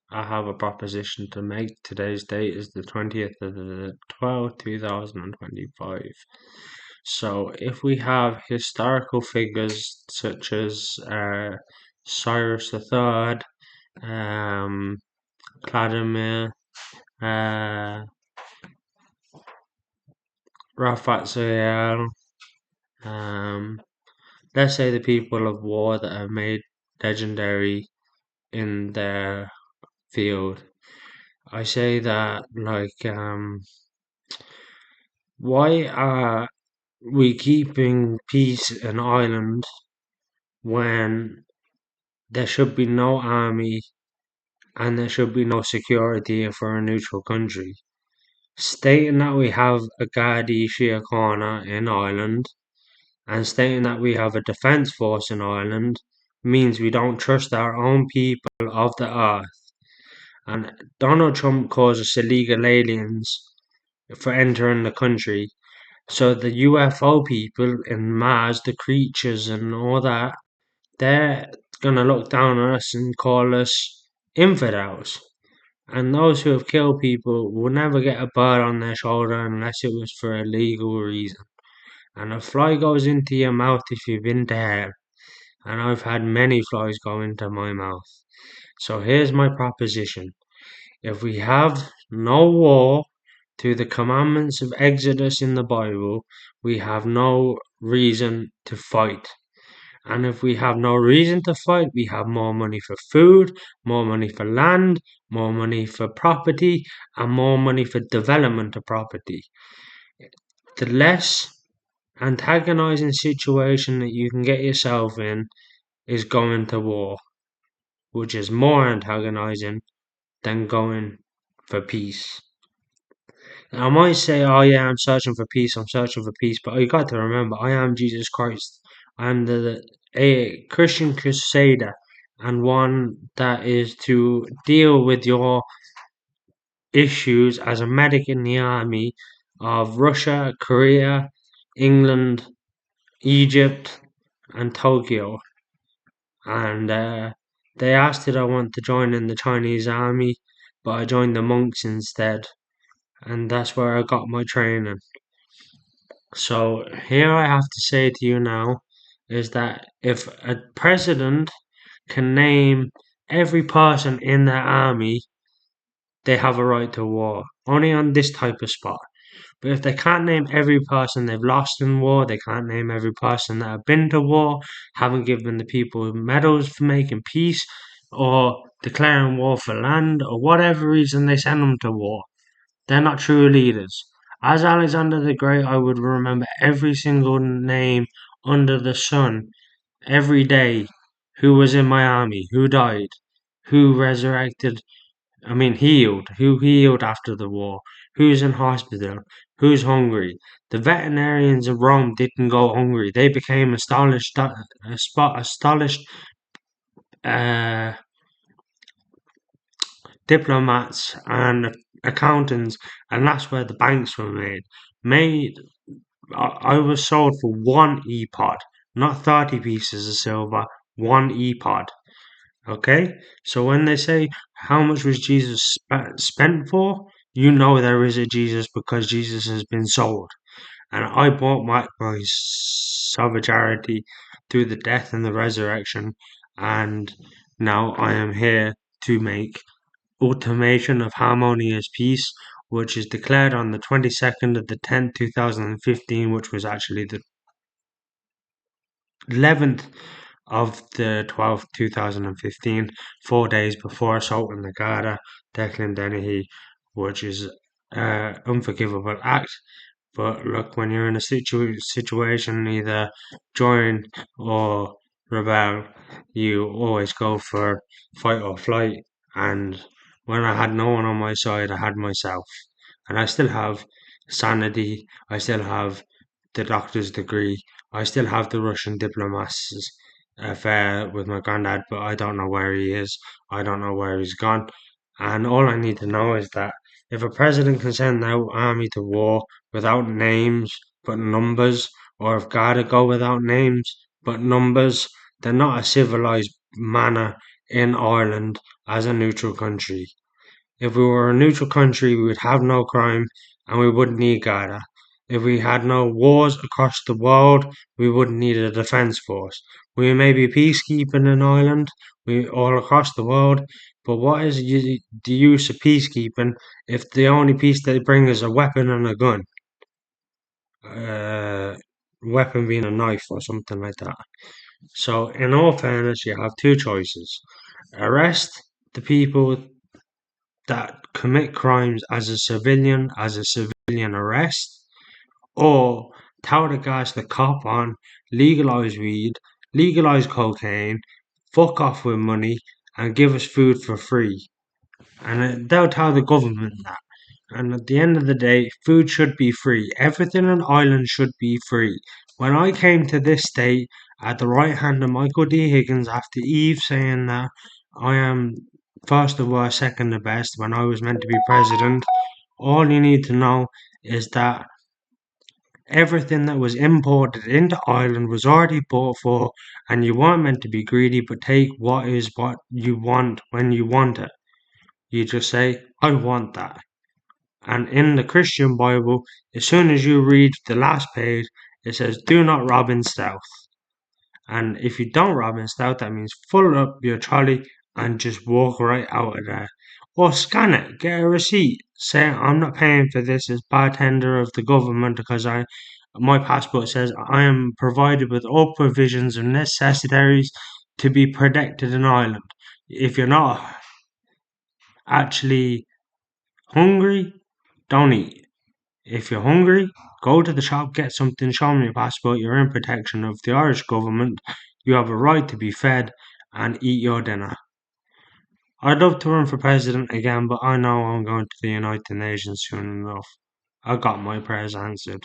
I have a proposition to make. Today's date is the 20th of the 12th, 2025. So, if we have historical figures such as Cyrus III, um, Vladimir, uh, Raphael, um, let's say the people of war that are made legendary in their field. I say that, why are we keeping peace in Ireland when there should be no army and there should be no security for a neutral country? Stating that we have a Gardaí Síochána in Ireland and stating that we have a defence force in Ireland means we don't trust our own people of the earth. And Donald Trump calls us illegal aliens for entering the country. So the UFO people in Mars, the creatures and all that, they're gonna look down on us and call us infidels. And those who have killed people will never get a bird on their shoulder unless it was for a legal reason. And a fly goes into your mouth if you've been to hell. And I've had many flies go into my mouth. So here's my proposition. If we have no war to the commandments of Exodus in the Bible, we have no reason to fight. And if we have no reason to fight, we have more money for food, more money for land, more money for property, and more money for development of property. The less antagonizing situation that you can get yourself in is going to war, which is more antagonizing than going for peace. I might say, oh yeah, I'm searching for peace, but you got to remember, I am Jesus Christ. I'm a Christian crusader and one that is to deal with your issues as a medic in the army of Russia, Korea, England, Egypt, and Tokyo. And they asked did I want to join in the Chinese army, but I joined the monks instead. And that's where I got my training. So here I have to say to you now is that if a president can name every person in their army, they have a right to war. Only on this type of spot. But if they can't name every person they've lost in war, they can't name every person that have been to war, haven't given the people medals for making peace, or declaring war for land, or whatever reason they send them to war. They're not true leaders. As Alexander the Great, I would remember every single name under the sun every day who was in my army, who died, who resurrected, who healed after the war, who's in hospital, who's hungry. The veterinarians of Rome didn't go hungry. They became astonished uh, diplomats and accountants, and that's where the banks were made. Made I was sold for one e-pod, not 30 pieces of silver, one e-pod. Okay? So when they say, how much was Jesus spent for? You know there is a Jesus because Jesus has been sold. And I bought my solidarity through the death and the resurrection. And now I am here to make Ultimation of Harmonious Peace, which is declared on the 22nd of the 10th, 2015, which was actually the 11th of the 12th, 2015, 4 days before assault on the Garda, Declan Dennehy, which is an unforgivable act. But look, when you're in a situation, either join or rebel, you always go for fight or flight. And when I had no one on my side, I had myself. And I still have sanity, I still have the doctor's degree, I still have the Russian diplomat's affair with my granddad, but I don't know where he is, I don't know where he's gone. And all I need to know is that if a president can send out army to war without names but numbers, or if Garda go without names but numbers, they're not a civilized manner in Ireland as a neutral country. If we were a neutral country, we would have no crime and we wouldn't need Garda. If we had no wars across the world, we wouldn't need a defence force. We may be peacekeeping in Ireland, we all across the world, but what is the use of peacekeeping if the only peace they bring is a weapon and a gun? Uh, Weapon being a knife or something like that. So, in all fairness, you have two choices: arrest the people that commit crimes as a civilian arrest, or tell the guys to cop on, legalize weed, legalize cocaine, fuck off with money, and give us food for free. And they'll tell the government that. And at the end of the day, food should be free. Everything in Ireland should be free. When I came to this state at the right hand of Michael D. Higgins after Eve saying that I am first the worst, second the best when I was meant to be president, all you need to know is that everything that was imported into Ireland was already bought for, and you weren't meant to be greedy, but take what you want when you want it. You just say, I want that. And in the Christian Bible, as soon as you read the last page, it says, do not rob in stealth. And if you don't rob in stealth, that means fill up your trolley and just walk right out of there. Or scan it, get a receipt. Say, I'm not paying for this as bartender of the government because my passport says I am provided with all provisions and necessaries to be protected in Ireland. If you're not actually hungry, don't eat. If you're hungry, go to the shop, get something, show them your passport, you're in protection of the Irish government, you have a right to be fed and eat your dinner. I'd love to run for president again, but I know I'm going to the United Nations soon enough. I got my prayers answered.